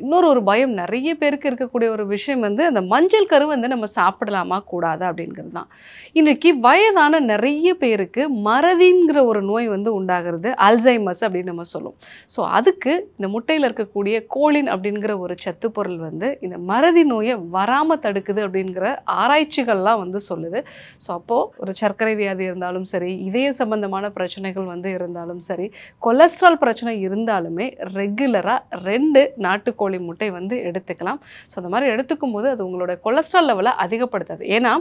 இன்னொரு ஒரு பயம் நிறைய பேருக்கு இருக்கக்கூடிய ஒரு விஷயம் வந்து அந்த மஞ்சள் கரு வந்து நம்ம சாப்பிடலாமா கூடாதா அப்படிங்கிறது தான். இன்னைக்கு வயதான நிறைய பேருக்கு மறதிங்கிற ஒரு நோய் வந்து உண்டாகிறது. அல்சைமர்ஸ் அப்படின்னு நம்ம சொல்லுவோம். ஸோ அதுக்கு இந்த முட்டையில இருக்கக்கூடிய கோலின் அப்படிங்கிற ஒரு சத்து பொருள் வந்து இந்த மறதி நோயை வராம தடுக்குது அப்படிங்கிற ஆராய்ச்சிகள்லாம் வந்து சொல்லுது. ஸோ அப்போ ஒரு சர்க்கரை வியாதி இருந்தாலும் சரி, இதய சம்பந்தமான பிரச்சனைகள் வந்து இருந்தாலும் சரி, கொலஸ்ட்ரால் பிரச்சனை இருந்தாலுமே ரெகுலரா 2 நாட்டுக்கோழி முட்டை வந்து எடுத்துக்கலாம். ஸோ அந்த மாதிரி எடுத்துக்கும்போது அது உங்களோட கொலஸ்ட்ரால் லெவலை அதிகப்படுத்தாது. ஏன்னா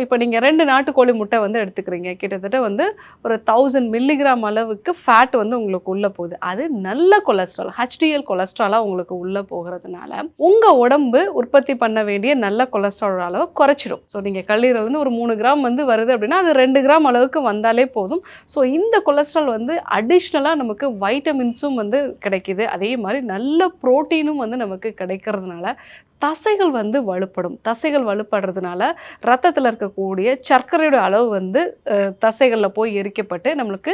இப்போ நீங்கள் 2 நாட்டுக்கோழி முட்டை வந்து எடுத்துக்கிறீங்க, கிட்டத்தட்ட வந்து ஒரு 1000 மில்லிகிராம் அளவுக்கு ஃபேட் வந்து உங்களுக்கு உள்ளே போகுது. அது நல்ல கொலஸ்ட்ரால், ஹெச்டிஎல் கொலஸ்ட்ராலாக உங்களுக்கு உள்ளே போகிறதுனால உங்கள் உடம்பு உற்பத்தி பண்ண வேண்டிய நல்ல கொலஸ்ட்ரால் அளவை குறைச்சிடும். ஸோ நீங்கள் கல்லீரலேருந்து ஒரு 3 கிராம் வந்து வருது அப்படின்னா அது 2 கிராம் அளவுக்கு வந்தாலே போதும். ஸோ இந்த கொலஸ்ட்ரால் வந்து அடிஷ்னலாக நமக்கு வைட்டமின்ஸும் வந்து கிடைக்கிது. அதே மாதிரி நல்ல புரோட்டீனும் வந்து நமக்கு கிடைக்கிறதுனால தசைகள் வந்து வலுப்படும். தசைகள் வலுப்படுறதுனால ரத்தத்தில் இருக்கக்கூடிய சர்க்கரையோட அளவு வந்து தசைகளில் போய் எரிக்கப்பட்டு நம்மளுக்கு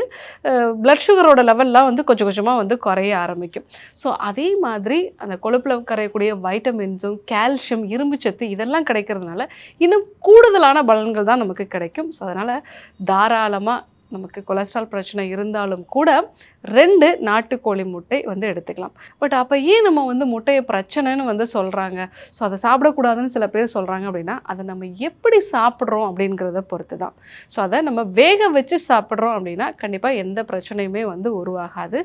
பிளட் சுகரோட லெவல்லாம் வந்து கொஞ்சம் கொஞ்சமாக வந்து குறைய ஆரம்பிக்கும். ஸோ அதே மாதிரி அந்த கொழுப்பில் கரையக்கூடிய வைட்டமின்ஸும் கால்சியம், இரும்புச்சத்து இதெல்லாம் கிடைக்கிறதுனால இன்னும் கூடுதலான பலன்கள் தான் நமக்கு கிடைக்கும். ஸோ அதனால் தாராளமாக நமக்கு கொலஸ்ட்ரால் பிரச்சனை இருந்தாலும் கூட 2 நாட்டுக்கோழி முட்டை வந்து எடுத்துக்கலாம். பட் அப்போ ஏன் நம்ம வந்து முட்டையை பிரச்சனைன்னு வந்து சொல்கிறாங்க, ஸோ அதை சாப்பிடக்கூடாதுன்னு சில பேர் சொல்கிறாங்க அப்படின்னா, அதை நம்ம எப்படி சாப்பிட்றோம் அப்படிங்கிறத பொறுத்து தான். ஸோ அதை நம்ம வேக வச்சு சாப்பிட்றோம் அப்படின்னா கண்டிப்பாக எந்த பிரச்சனையுமே வந்து உருவாகாது.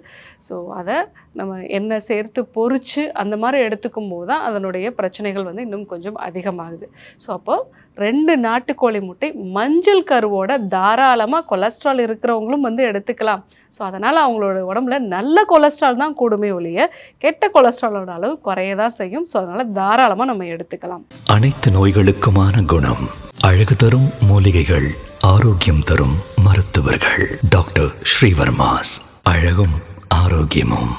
ஸோ அதை நம்ம எண்ணெய் சேர்த்து பொரித்து அந்த மாதிரி எடுத்துக்கும் போது தான் அதனுடைய பிரச்சனைகள் வந்து இன்னும் கொஞ்சம் அதிகமாகுது. ஸோ அப்போது 2 நாட்டுக்கோழி முட்டை மஞ்சள் கருவோட தாராளமாக கொலஸ்ட்ரால் இருக்கிறவங்களும் வந்து எடுத்துக்கலாம். ஸோ அதனால் அவங்களோட உடம்புல நல்ல கொலஸ்ட்ரால் தான் கூடுமே ஒழிய கெட்ட கொலஸ்ட்ராலோட அளவு குறைய தான் செய்யும். ஸோ அதனால் தாராளமாக நம்ம எடுத்துக்கலாம். அனைத்து நோய்களுக்குமான குணம், அழகு தரும் மூலிகைகள், ஆரோக்கியம் தரும் மருத்துவர்கள். டாக்டர் ஸ்ரீவர்மாஸ். அழகும் ஆரோக்கியமும்.